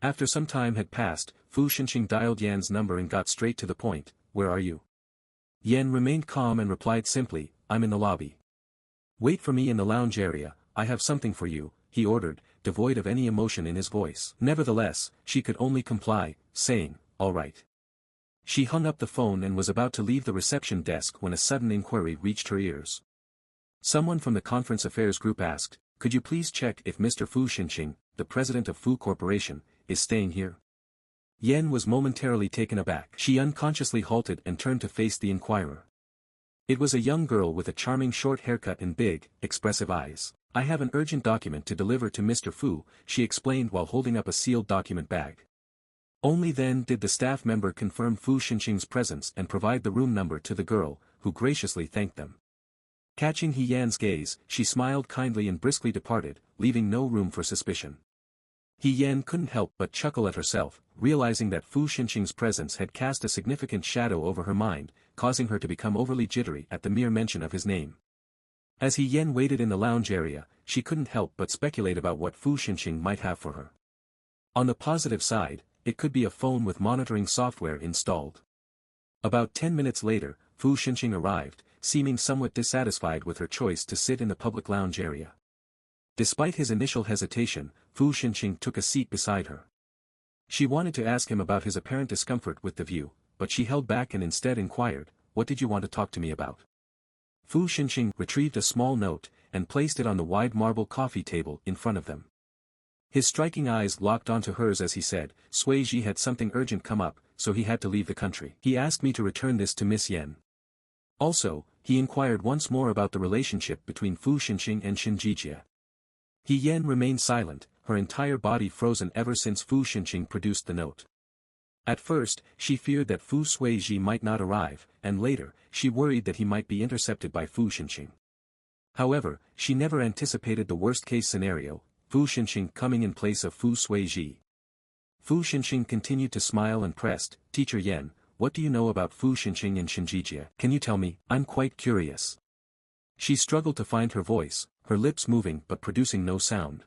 After some time had passed, Fu Xinqing dialed Yan's number and got straight to the point. Where are you? Yan remained calm and replied simply, I'm in the lobby. Wait for me in the lounge area, I have something for you, he ordered, devoid of any emotion in his voice. Nevertheless, she could only comply, saying, all right. She hung up the phone and was about to leave the reception desk when a sudden inquiry reached her ears. Someone from the conference affairs group asked, could you please check if Mr. Fu Xinqing, the president of Fu Corporation, is staying here? Yan was momentarily taken aback. She unconsciously halted and turned to face the inquirer. It was a young girl with a charming short haircut and big, expressive eyes. I have an urgent document to deliver to Mr. Fu, she explained while holding up a sealed document bag. Only then did the staff member confirm Fu Xinqing's presence and provide the room number to the girl, who graciously thanked them. Catching He Yan's gaze, she smiled kindly and briskly departed, leaving no room for suspicion. He Yan couldn't help but chuckle at herself, realizing that Fu Xinqing's presence had cast a significant shadow over her mind, causing her to become overly jittery at the mere mention of his name. As He Yan waited in the lounge area, she couldn't help but speculate about what Fu Xinqing might have for her. On the positive side, it could be a phone with monitoring software installed. About 10 minutes later, Fu Xinqing arrived, seeming somewhat dissatisfied with her choice to sit in the public lounge area. Despite his initial hesitation, Fu Xinqing took a seat beside her. She wanted to ask him about his apparent discomfort with the view, but she held back and instead inquired, what did you want to talk to me about? Fu Xinqing retrieved a small note, and placed it on the wide marble coffee table in front of them. His striking eyes locked onto hers as he said, Sui Ji had something urgent come up, so he had to leave the country. He asked me to return this to Miss Yan. Also, he inquired once more about the relationship between Fu Xinqing and Shinjijia. He Yan remained silent, her entire body frozen ever since Fu Xinqing produced the note. At first, she feared that Fu Suiji might not arrive, and later, she worried that he might be intercepted by Fu Xinqing. However, she never anticipated the worst-case scenario, Fu Xinqing coming in place of Fu Suiji. Fu Xinqing continued to smile and pressed, Teacher Yan, what do you know about Fu Xinqing and Shinjijia? Can you tell me? I'm quite curious. She struggled to find her voice, her lips moving but producing no sound.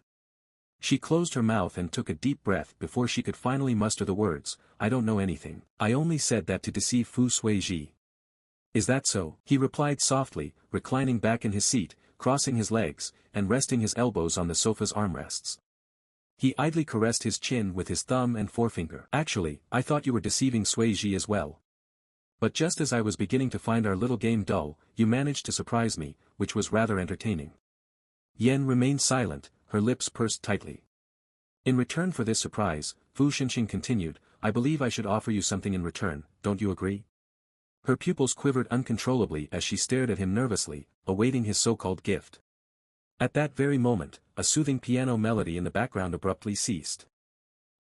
She closed her mouth and took a deep breath before she could finally muster the words, I don't know anything. I only said that to deceive Fu Suiji. Is that so? He replied softly, reclining back in his seat, crossing his legs, and resting his elbows on the sofa's armrests. He idly caressed his chin with his thumb and forefinger. Actually, I thought you were deceiving Suiji as well. But just as I was beginning to find our little game dull, you managed to surprise me, which was rather entertaining. Yan remained silent, her lips pursed tightly. In return for this surprise, Fu Xinqing continued, I believe I should offer you something in return, don't you agree? Her pupils quivered uncontrollably as she stared at him nervously, awaiting his so-called gift. At that very moment, a soothing piano melody in the background abruptly ceased.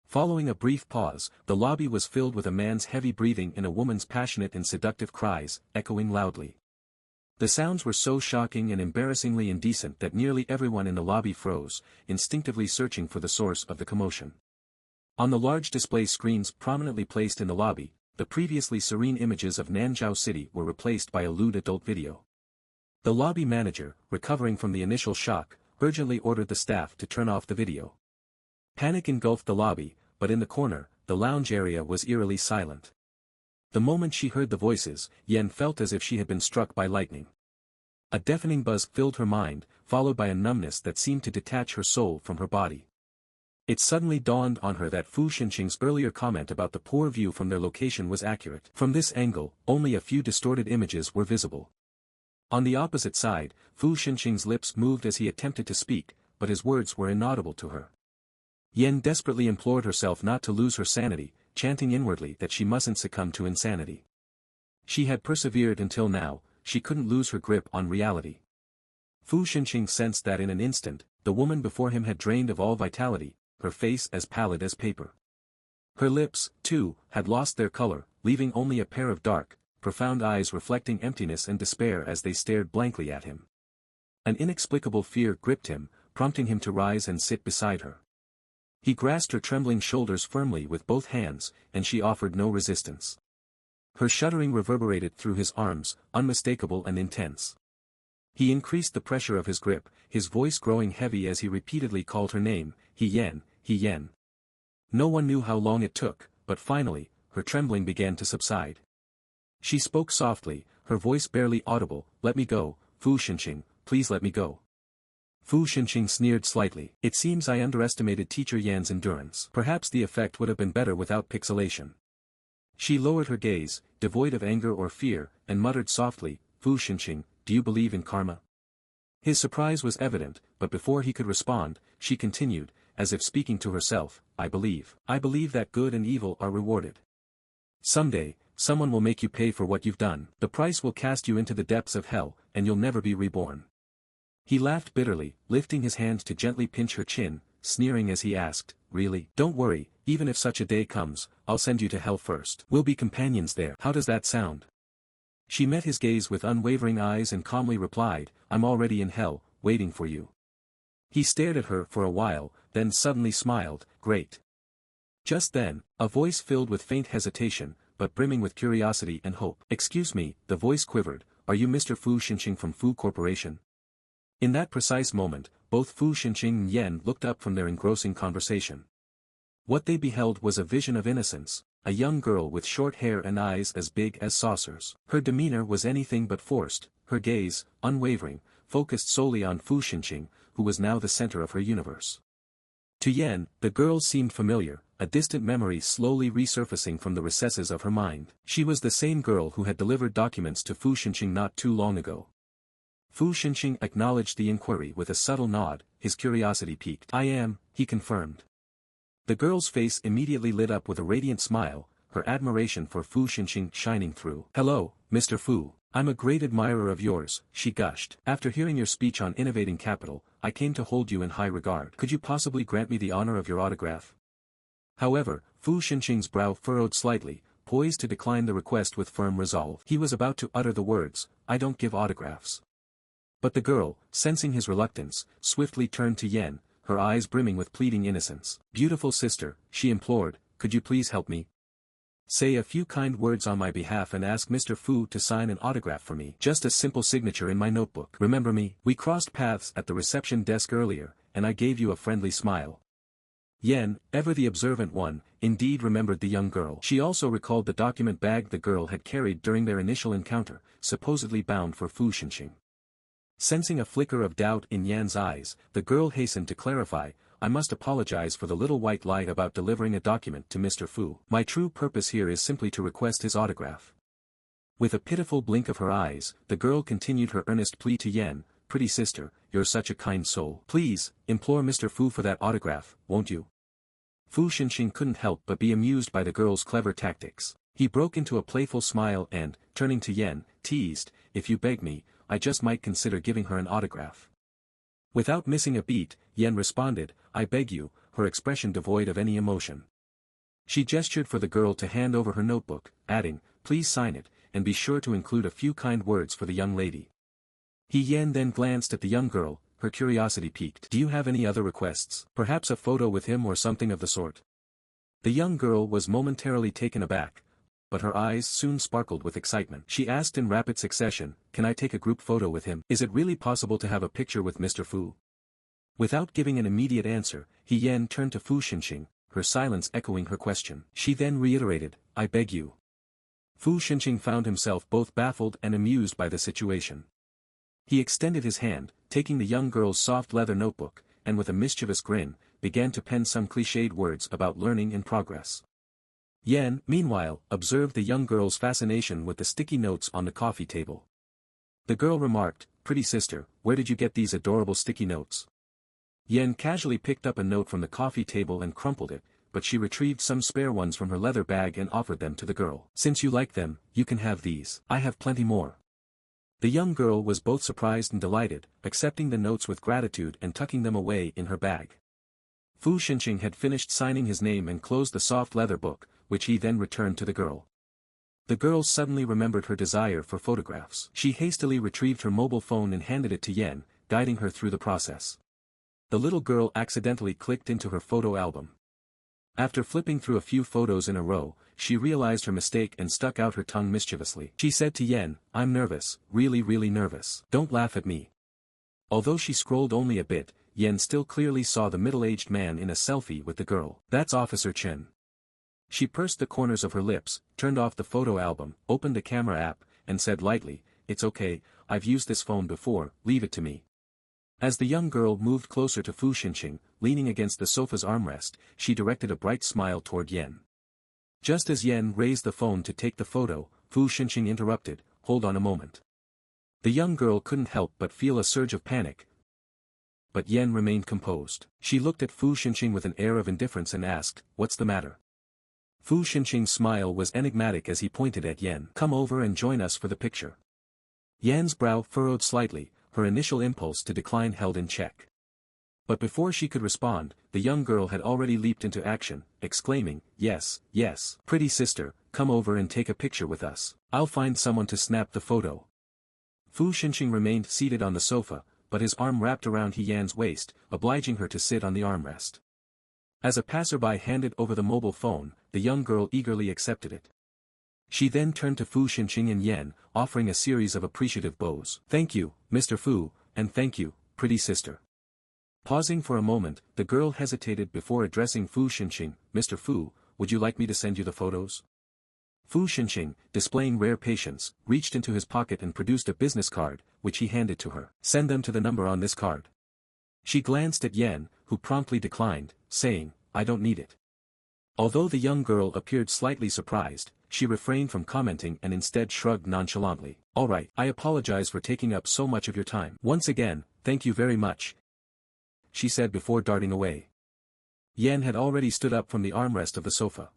Following a brief pause, the lobby was filled with a man's heavy breathing and a woman's passionate and seductive cries, echoing loudly. The sounds were so shocking and embarrassingly indecent that nearly everyone in the lobby froze, instinctively searching for the source of the commotion. On the large display screens prominently placed in the lobby, the previously serene images of Nanzhao City were replaced by a lewd adult video. The lobby manager, recovering from the initial shock, urgently ordered the staff to turn off the video. Panic engulfed the lobby, but in the corner, the lounge area was eerily silent. The moment she heard the voices, Yan felt as if she had been struck by lightning. A deafening buzz filled her mind, followed by a numbness that seemed to detach her soul from her body. It suddenly dawned on her that Fu Xinqing's earlier comment about the poor view from their location was accurate. From this angle, only a few distorted images were visible. On the opposite side, Fu Xinqing's lips moved as he attempted to speak, but his words were inaudible to her. Yan desperately implored herself not to lose her sanity, chanting inwardly that she mustn't succumb to insanity. She had persevered until now, she couldn't lose her grip on reality. Fu Xinqing sensed that in an instant, the woman before him had drained of all vitality, her face as pallid as paper. Her lips, too, had lost their color, leaving only a pair of dark, profound eyes reflecting emptiness and despair as they stared blankly at him. An inexplicable fear gripped him, prompting him to rise and sit beside her. He grasped her trembling shoulders firmly with both hands, and she offered no resistance. Her shuddering reverberated through his arms, unmistakable and intense. He increased the pressure of his grip, his voice growing heavy as he repeatedly called her name, He Yan, He Yan. No one knew how long it took, but finally, her trembling began to subside. She spoke softly, her voice barely audible, "Let me go, Fu Xinqing, please let me go." Fu Xinqing sneered slightly. It seems I underestimated Teacher Yan's endurance. Perhaps the effect would have been better without pixelation. She lowered her gaze, devoid of anger or fear, and muttered softly, "Fu Xinqing, do you believe in karma?" His surprise was evident, but before he could respond, she continued, as if speaking to herself, I believe that good and evil are rewarded. Someday, someone will make you pay for what you've done. The price will cast you into the depths of hell, and you'll never be reborn." He laughed bitterly, lifting his hand to gently pinch her chin, sneering as he asked, "Really? Don't worry, even if such a day comes, I'll send you to hell first. We'll be companions there. How does that sound?" She met his gaze with unwavering eyes and calmly replied, "I'm already in hell, waiting for you." He stared at her for a while, then suddenly smiled, "Great." Just then, a voice filled with faint hesitation, but brimming with curiosity and hope. "Excuse me," the voice quivered, "are you Mr. Fu Xinqing from Fu Corporation?" In that precise moment, both Fu Xinqing and Yen looked up from their engrossing conversation. What they beheld was a vision of innocence, a young girl with short hair and eyes as big as saucers. Her demeanor was anything but forced, her gaze, unwavering, focused solely on Fu Xinqing, who was now the center of her universe. To Yen, the girl seemed familiar, a distant memory slowly resurfacing from the recesses of her mind. She was the same girl who had delivered documents to Fu Xinqing not too long ago. Fu Xinqing acknowledged the inquiry with a subtle nod, his curiosity piqued. "I am," he confirmed. The girl's face immediately lit up with a radiant smile, her admiration for Fu Xinqing shining through. "Hello, Mr. Fu. I'm a great admirer of yours," she gushed. "After hearing your speech on innovating capital, I came to hold you in high regard. Could you possibly grant me the honor of your autograph?" However, Fu Xinqing's brow furrowed slightly, poised to decline the request with firm resolve. He was about to utter the words, "I don't give autographs." But the girl, sensing his reluctance, swiftly turned to Yen, her eyes brimming with pleading innocence. "Beautiful sister," she implored, "could you please help me? Say a few kind words on my behalf and ask Mr. Fu to sign an autograph for me. Just a simple signature in my notebook. Remember me? We crossed paths at the reception desk earlier, and I gave you a friendly smile." Yen, ever the observant one, indeed remembered the young girl. She also recalled the document bag the girl had carried during their initial encounter, supposedly bound for Fu Xinqing. Sensing a flicker of doubt in Yan's eyes, the girl hastened to clarify, "I must apologize for the little white lie about delivering a document to Mr. Fu. My true purpose here is simply to request his autograph." With a pitiful blink of her eyes, the girl continued her earnest plea to Yen, "Pretty sister, you're such a kind soul. Please, implore Mr. Fu for that autograph, won't you?" Fu Xinqing couldn't help but be amused by the girl's clever tactics. He broke into a playful smile and, turning to Yen, teased, "If you beg me, I just might consider giving her an autograph." Without missing a beat, Yen responded, "I beg you," her expression devoid of any emotion. She gestured for the girl to hand over her notebook, adding, "Please sign it, and be sure to include a few kind words for the young lady." Yen then glanced at the young girl, her curiosity piqued. "Do you have any other requests? Perhaps a photo with him or something of the sort?" The young girl was momentarily taken aback, but her eyes soon sparkled with excitement. She asked in rapid succession, "Can I take a group photo with him? Is it really possible to have a picture with Mr. Fu?" Without giving an immediate answer, Yen turned to Fu Xinqing, her silence echoing her question. She then reiterated, "I beg you." Fu Xinqing found himself both baffled and amused by the situation. He extended his hand, taking the young girl's soft leather notebook, and with a mischievous grin, began to pen some cliched words about learning in progress. Yen, meanwhile, observed the young girl's fascination with the sticky notes on the coffee table. The girl remarked, "Pretty sister, where did you get these adorable sticky notes?" Yen casually picked up a note from the coffee table and crumpled it, but she retrieved some spare ones from her leather bag and offered them to the girl. "Since you like them, you can have these. I have plenty more." The young girl was both surprised and delighted, accepting the notes with gratitude and tucking them away in her bag. Fu Xinqing had finished signing his name and closed the soft leather book, which he then returned to the girl. The girl suddenly remembered her desire for photographs. She hastily retrieved her mobile phone and handed it to Yen, guiding her through the process. The little girl accidentally clicked into her photo album. After flipping through a few photos in a row, she realized her mistake and stuck out her tongue mischievously. She said to Yen, "I'm nervous, really nervous. Don't laugh at me." Although she scrolled only a bit, Yen still clearly saw the middle-aged man in a selfie with the girl. That's Officer Chen. She pursed the corners of her lips, turned off the photo album, opened the camera app, and said lightly, "It's okay, I've used this phone before, leave it to me." As the young girl moved closer to Fu Xinqing, leaning against the sofa's armrest, she directed a bright smile toward Yen. Just as Yen raised the phone to take the photo, Fu Xinqing interrupted, "Hold on a moment." The young girl couldn't help but feel a surge of panic, but Yen remained composed. She looked at Fu Xinqing with an air of indifference and asked, "What's the matter?" Fu Xinqing's smile was enigmatic as he pointed at Yen. "Come over and join us for the picture." Yen's brow furrowed slightly, her initial impulse to decline held in check. But before she could respond, the young girl had already leaped into action, exclaiming, "Yes, yes, pretty sister, come over and take a picture with us. I'll find someone to snap the photo." Fu Xinqing remained seated on the sofa, but his arm wrapped around Yan's waist, obliging her to sit on the armrest. As a passerby handed over the mobile phone, the young girl eagerly accepted it. She then turned to Fu Xinqing and Yen, offering a series of appreciative bows. "Thank you, Mr. Fu, and thank you, pretty sister." Pausing for a moment, the girl hesitated before addressing Fu Xinqing. "Mr. Fu, would you like me to send you the photos?" Fu Xinqing, displaying rare patience, reached into his pocket and produced a business card, which he handed to her. "Send them to the number on this card." She glanced at Yen, who promptly declined, saying, "I don't need it." Although the young girl appeared slightly surprised, she refrained from commenting and instead shrugged nonchalantly. "All right, I apologize for taking up so much of your time. Once again, thank you very much," she said before darting away. Yen had already stood up from the armrest of the sofa.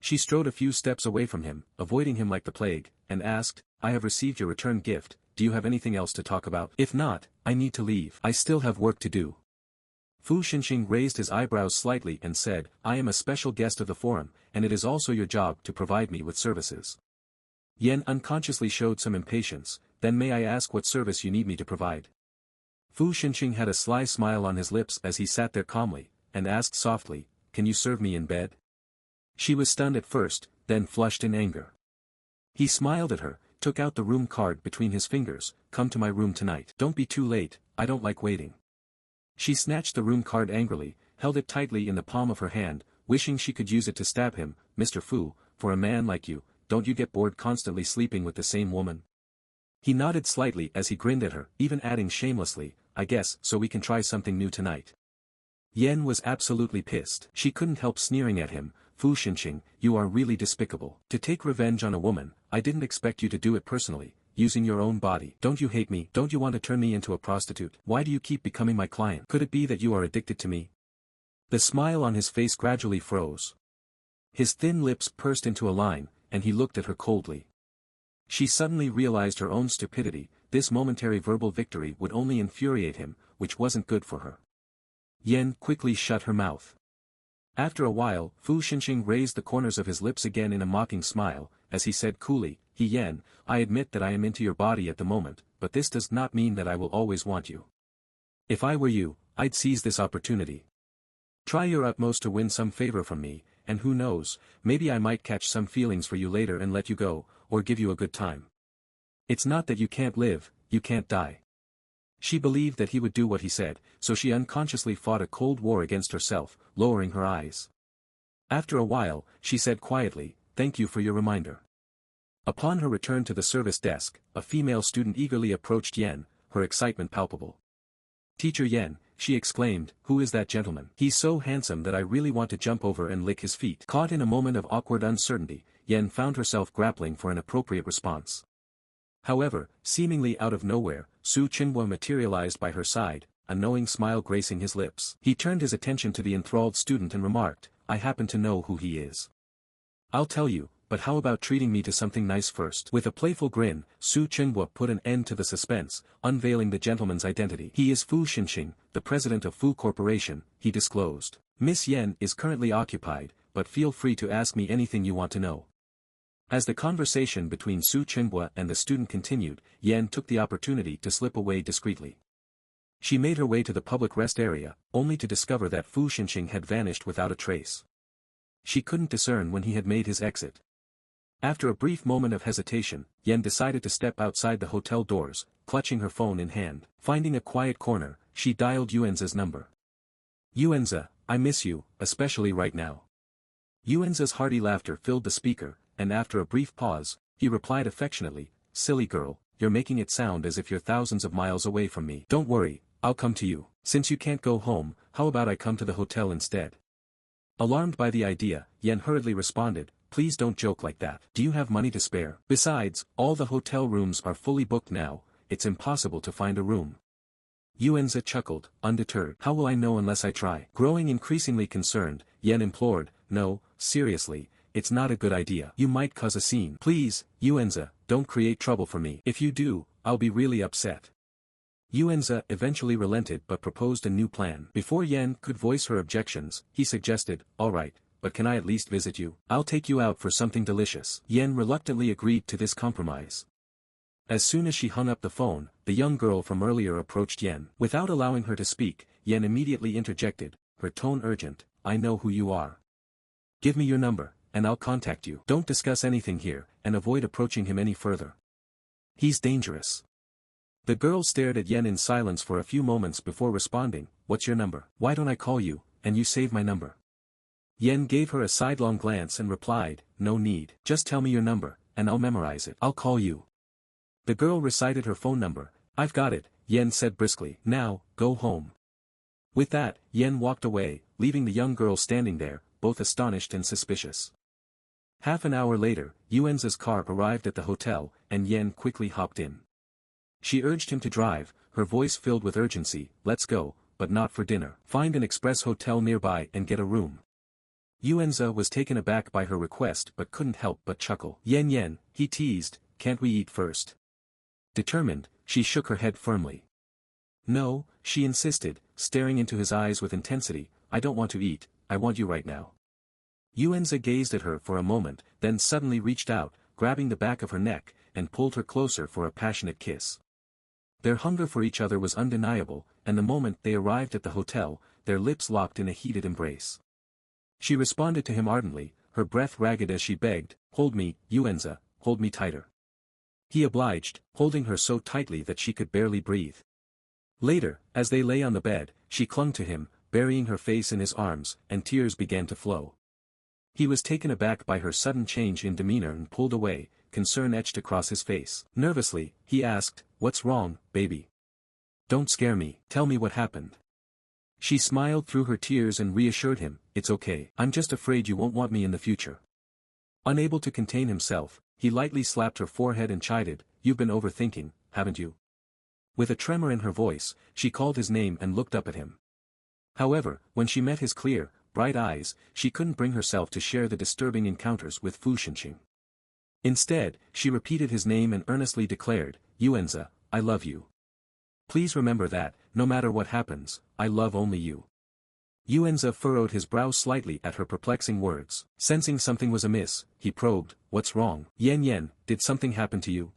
She strode a few steps away from him, avoiding him like the plague, and asked, "I have received your return gift, do you have anything else to talk about? If not, I need to leave. I still have work to do." Fu Xinqing raised his eyebrows slightly and said, "I am a special guest of the forum, and it is also your job to provide me with services." Yen unconsciously showed some impatience. "Then may I ask what service you need me to provide?" Fu Xinqing had a sly smile on his lips as he sat there calmly, and asked softly, "Can you serve me in bed?" She was stunned at first, then flushed in anger. He smiled at her, took out the room card between his fingers. "Come to my room tonight. Don't be too late, I don't like waiting." She snatched the room card angrily, held it tightly in the palm of her hand, wishing she could use it to stab him. "Mr. Fu, for a man like you, don't you get bored constantly sleeping with the same woman?" He nodded slightly as he grinned at her, even adding shamelessly, "I guess so we can try something new tonight." Yen was absolutely pissed. She couldn't help sneering at him. "Fu Xinqing, you are really despicable. To take revenge on a woman, I didn't expect you to do it personally, using your own body. Don't you hate me? Don't you want to turn me into a prostitute? Why do you keep becoming my client? Could it be that you are addicted to me?" The smile on his face gradually froze. His thin lips pursed into a line, and he looked at her coldly. She suddenly realized her own stupidity. This momentary verbal victory would only infuriate him, which wasn't good for her. Yen quickly shut her mouth. After a while, Fu Xinqing raised the corners of his lips again in a mocking smile, as he said coolly, Yen, I admit that I am into your body at the moment, but this does not mean that I will always want you. If I were you, I'd seize this opportunity. Try your utmost to win some favor from me, and who knows, maybe I might catch some feelings for you later and let you go, or give you a good time. It's not that you can't live, you can't die." She believed that he would do what he said, so she unconsciously fought a cold war against herself, lowering her eyes. After a while, she said quietly, "Thank you for your reminder." Upon her return to the service desk, a female student eagerly approached Yen, her excitement palpable. "Teacher Yen," she exclaimed, "who is that gentleman? He's so handsome that I really want to jump over and lick his feet." Caught in a moment of awkward uncertainty, Yen found herself grappling for an appropriate response. However, seemingly out of nowhere, Su Qinghua materialized by her side, a knowing smile gracing his lips. He turned his attention to the enthralled student and remarked, "I happen to know who he is. I'll tell you, but how about treating me to something nice first?" With a playful grin, Su Qinghua put an end to the suspense, unveiling the gentleman's identity. "He is Fu Xinqing, the president of Fu Corporation," he disclosed. "Miss Yen is currently occupied, but feel free to ask me anything you want to know." As the conversation between Su Qinghua and the student continued, Yen took the opportunity to slip away discreetly. She made her way to the public rest area, only to discover that Fu Xinqing had vanished without a trace. She couldn't discern when he had made his exit. After a brief moment of hesitation, Yen decided to step outside the hotel doors, clutching her phone in hand. Finding a quiet corner, she dialed Yuanza's number. Yuanza, I miss you, especially right now. Yuanza's hearty laughter filled the speaker, and after a brief pause, he replied affectionately, silly girl, you're making it sound as if you're thousands of miles away from me. Don't worry, I'll come to you. Since you can't go home, how about I come to the hotel instead? Alarmed by the idea, Yan hurriedly responded, please don't joke like that. Do you have money to spare? Besides, all the hotel rooms are fully booked now, it's impossible to find a room. Yuanza chuckled, undeterred. How will I know unless I try? Growing increasingly concerned, Yan implored, no, seriously, it's not a good idea. You might cause a scene. Please, Yuanza, don't create trouble for me. If you do, I'll be really upset. Yuanza eventually relented but proposed a new plan. Before Yan could voice her objections, he suggested, alright, but can I at least visit you? I'll take you out for something delicious. Yan reluctantly agreed to this compromise. As soon as she hung up the phone, the young girl from earlier approached Yan. Without allowing her to speak, Yan immediately interjected, her tone urgent, I know who you are. Give me your number, and I'll contact you. Don't discuss anything here, and avoid approaching him any further. He's dangerous. The girl stared at Yan in silence for a few moments before responding, what's your number? Why don't I call you, and you save my number? Yan gave her a sidelong glance and replied, no need. Just tell me your number, and I'll memorize it. I'll call you. The girl recited her phone number. I've got it, Yan said briskly. Now, go home. With that, Yan walked away, leaving the young girl standing there, both astonished and suspicious. Half an hour later, Yuanza's car arrived at the hotel, and Yan quickly hopped in. She urged him to drive, her voice filled with urgency, let's go, but not for dinner. Find an express hotel nearby and get a room. Yuanza was taken aback by her request but couldn't help but chuckle. Yan, he teased, can't we eat first? Determined, she shook her head firmly. No, she insisted, staring into his eyes with intensity, I don't want to eat, I want you right now. Yuanza gazed at her for a moment, then suddenly reached out, grabbing the back of her neck, and pulled her closer for a passionate kiss. Their hunger for each other was undeniable, and the moment they arrived at the hotel, their lips locked in a heated embrace. She responded to him ardently, her breath ragged as she begged, hold me, Yuanza, hold me tighter. He obliged, holding her so tightly that she could barely breathe. Later, as they lay on the bed, she clung to him, burying her face in his arms, and tears began to flow. He was taken aback by her sudden change in demeanor and pulled away, concern etched across his face. Nervously, he asked, what's wrong, baby? Don't scare me, tell me what happened. She smiled through her tears and reassured him, it's okay. I'm just afraid you won't want me in the future. Unable to contain himself, he lightly slapped her forehead and chided, you've been overthinking, haven't you? With a tremor in her voice, she called his name and looked up at him. However, when she met his clear, bright eyes, she couldn't bring herself to share the disturbing encounters with Fu Xinqing. Instead, she repeated his name and earnestly declared, Yuanza, I love you. Please remember that, no matter what happens, I love only you. Yuanza furrowed his brow slightly at her perplexing words. Sensing something was amiss, he probed, what's wrong? Yan, did something happen to you?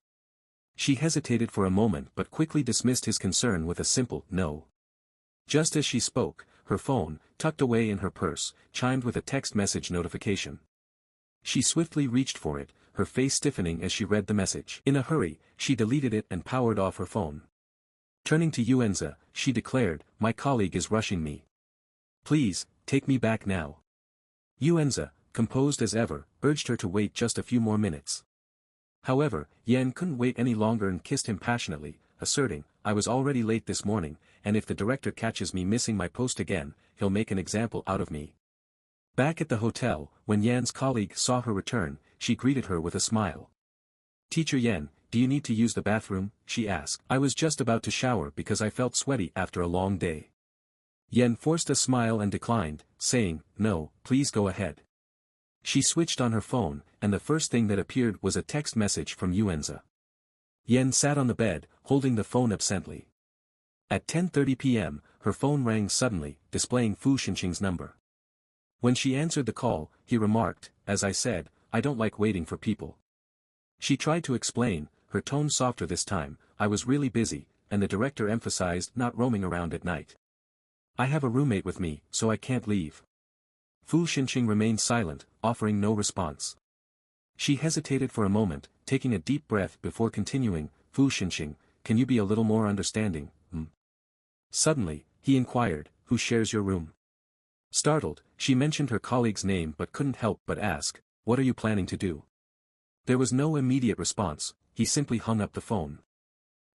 She hesitated for a moment but quickly dismissed his concern with a simple, no. Just as she spoke, her phone, tucked away in her purse, chimed with a text message notification. She swiftly reached for it, her face stiffening as she read the message. In a hurry, she deleted it and powered off her phone. Turning to Yuanza, she declared, my colleague is rushing me. Please, take me back now. Yuanza, composed as ever, urged her to wait just a few more minutes. However, Yan couldn't wait any longer and kissed him passionately, asserting, I was already late this morning, and if the director catches me missing my post again, he'll make an example out of me. Back at the hotel, when Yan's colleague saw her return, she greeted her with a smile. Teacher Yan, do you need to use the bathroom? She asked. I was just about to shower because I felt sweaty after a long day. Yan forced a smile and declined, saying, no, please go ahead. She switched on her phone, and the first thing that appeared was a text message from Yuanza. Yan sat on the bed, holding the phone absently. At 10:30 p.m., her phone rang suddenly, displaying Fu Xinqing's number. When she answered the call, he remarked, as I said, I don't like waiting for people. She tried to explain, her tone softer this time, I was really busy, and the director emphasized not roaming around at night. I have a roommate with me, so I can't leave. Fu Xinqing remained silent, offering no response. She hesitated for a moment, taking a deep breath before continuing, Fu Xinqing, can you be a little more understanding? Suddenly, he inquired, who shares your room? Startled, she mentioned her colleague's name but couldn't help but ask, what are you planning to do? There was no immediate response, he simply hung up the phone.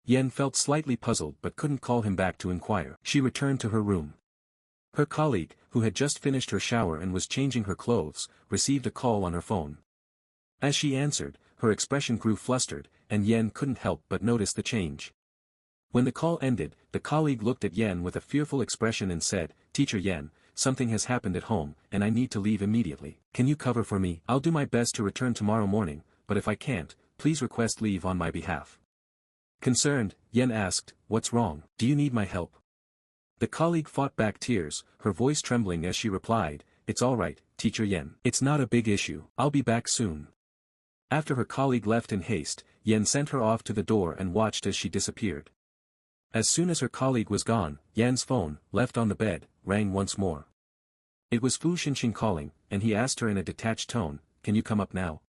Yen felt slightly puzzled but couldn't call him back to inquire. She returned to her room. Her colleague, who had just finished her shower and was changing her clothes, received a call on her phone. As she answered, her expression grew flustered, and Yen couldn't help but notice the change. When the call ended, the colleague looked at Yen with a fearful expression and said, Teacher Yen, something has happened at home, and I need to leave immediately. Can you cover for me? I'll do my best to return tomorrow morning, but if I can't, please request leave on my behalf. Concerned, Yen asked, what's wrong? Do you need my help? The colleague fought back tears, her voice trembling as she replied, it's all right, Teacher Yen. It's not a big issue. I'll be back soon. After her colleague left in haste, Yen sent her off to the door and watched as she disappeared. As soon as her colleague was gone, Yen's phone, left on the bed, rang once more. It was Fu Xinqing calling, and he asked her in a detached tone, can you come up now?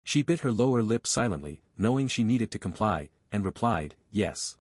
She bit her lower lip silently, knowing she needed to comply, and replied, yes.